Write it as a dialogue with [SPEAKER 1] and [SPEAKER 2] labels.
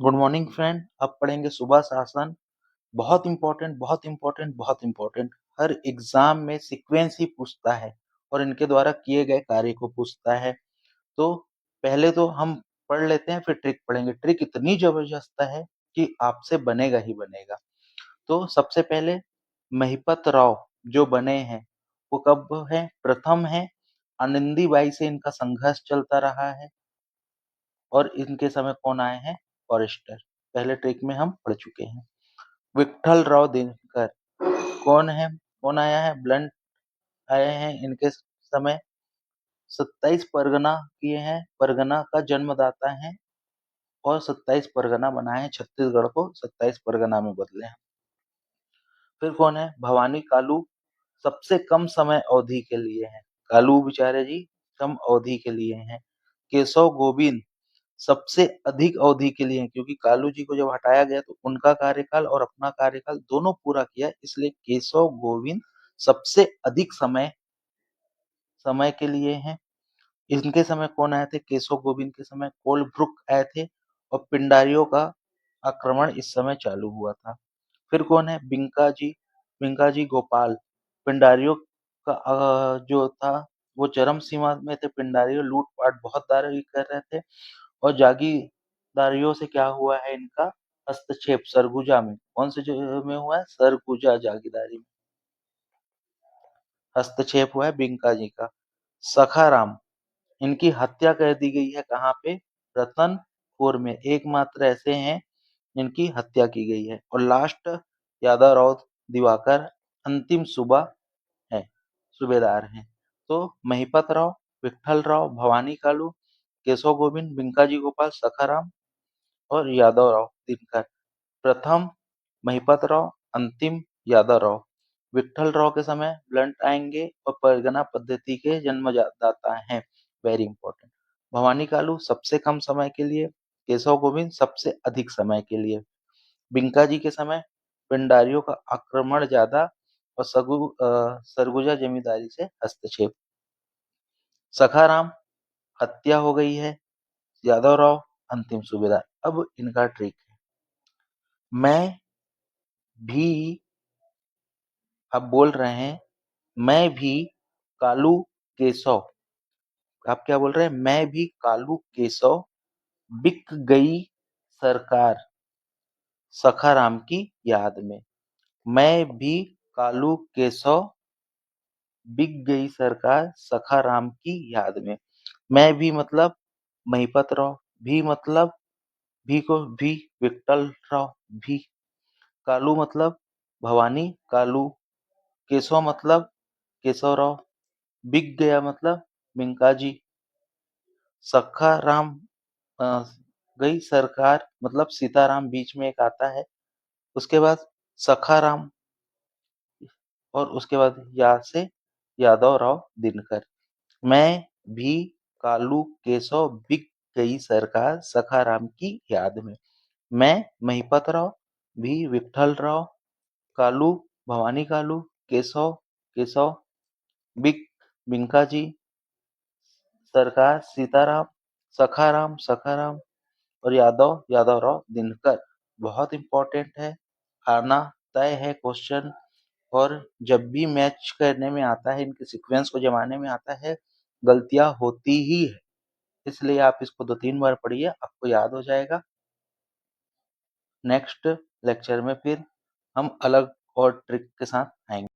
[SPEAKER 1] Good morning friend. अब पढ़ेंगे सुबह शासन। बहुत इंपॉर्टेंट, बहुत इंपॉर्टेंट, बहुत इंपॉर्टेंट। हर एग्जाम में सीक्वेंस ही पूछता है और इनके द्वारा किए गए कार्य को पूछता है। तो पहले तो हम पढ़ लेते हैं, फिर ट्रिक पढ़ेंगे। ट्रिक इतनी जबरदस्त है कि आपसे बनेगा ही बनेगा। तो सबसे पहले महिपत राव जो बने हैं वो कब है? प्रथम है। आनंदीबाई से इनका संघर्ष चलता रहा है और इनके समय कौन आए हैं? फॉरेस्टर। पहले ट्रिक में हम पढ़ चुके हैं। विठल राव दिनकर कौन है? कौन आया है? ब्लंट आए हैं इनके समय। 27 परगना किए हैं, परगना का जन्मदाता है और 27 परगना बनाए हैं, छत्तीसगढ़ को 27 परगना में बदले हैं। फिर कौन है? भवानी कालू सबसे कम समय अवधि के लिए हैं। कालू बेचारे जी कम अवधि के लिए हैं। केशव गोविंद सबसे अधिक अवधि के लिए हैं, क्योंकि कालू जी को जब हटाया गया तो उनका कार्यकाल और अपना कार्यकाल दोनों पूरा किया, इसलिए केशव गोविंद सबसे अधिक समय समय के लिए हैं। इनके समय कौन आए थे? केशव गोविंद के समय कोलब्रुक आए थे और पिंडारियों का आक्रमण इस समय चालू हुआ था। फिर कौन है? बिंकाजी गोपाल। पिंडारियों का जो था वो चरम सीमा में थे। पिंडारियों लूटपाट बहुत दारी कर रहे थे और जागीरदारियों से क्या हुआ है? इनका हस्तक्षेप सरगुजा में। कौन से जगह में हुआ है? सरगुजा जागीरदारी में हस्तक्षेप हुआ है बिंका जी का। सखाराम इनकी हत्या कर दी गई है। कहाँ पे? रतनपुर में। एकमात्र ऐसे हैं जिनकी हत्या की गई है। और लास्ट यादव राव दिवाकर अंतिम सुबह है, सूबेदार हैं। तो महिपत राव, विठल राव, भवानी कालू, केशव गोविंद, बिंकाजी गोपाल, सखाराम और यादव राव दिनकर। प्रथम महिपत राव, अंतिम यादव राव। विठल राव के समय ब्लंट आएंगे और परगना पद्धति के जन्मदाता हैं। Very important. भवानी कालू सबसे कम समय के लिए, केशव गोविंद सबसे अधिक समय के लिए। बिंका जी के समय पिंडारियों का आक्रमण ज्यादा और सरगुजा जमींदारी से हस्तक्षेप। सखाराम हत्या हो गई है। यादव राव अंतिम सूबेदार। अब इनका ट्रिक है। मैं भी, आप बोल रहे हैं मैं भी कालू केशव। आप क्या बोल रहे हैं? मैं भी कालू केशव, बिक गई सरकार सखाराम की याद में। मैं भी कालू केशव, बिक गई सरकार सखाराम की याद में। मैं भी मतलब महिपत राव, भी मतलब भी को भी विठल राव भी, कालू मतलब भवानी कालू, केशव मतलब केशव राव, बिक गया मतलब बिंकाजी, सखाराम गई सरकार मतलब सीताराम बीच में एक आता है, उसके बाद सखाराम और उसके बाद या से यादव राव दिनकर। मैं भी कालू केशव, बिक गई सरकार सखाराम की याद में। मैं महिपत राव, भी विठल राव, कालू भवानी कालू, केशव केशव, बिक बिंकाजी, सरकार सीताराम, सखाराम सखाराम और यादव यादव राव दिनकर। बहुत इंपॉर्टेंट है, आना तय है क्वेश्चन। और जब भी मैच करने में आता है, इनके सीक्वेंस को जमाने में आता है, गलतियां होती ही है। इसलिए आप इसको 2-3 बार पढ़िए, आपको याद हो जाएगा। नेक्स्ट लेक्चर में फिर हम अलग और ट्रिक के साथ आएंगे।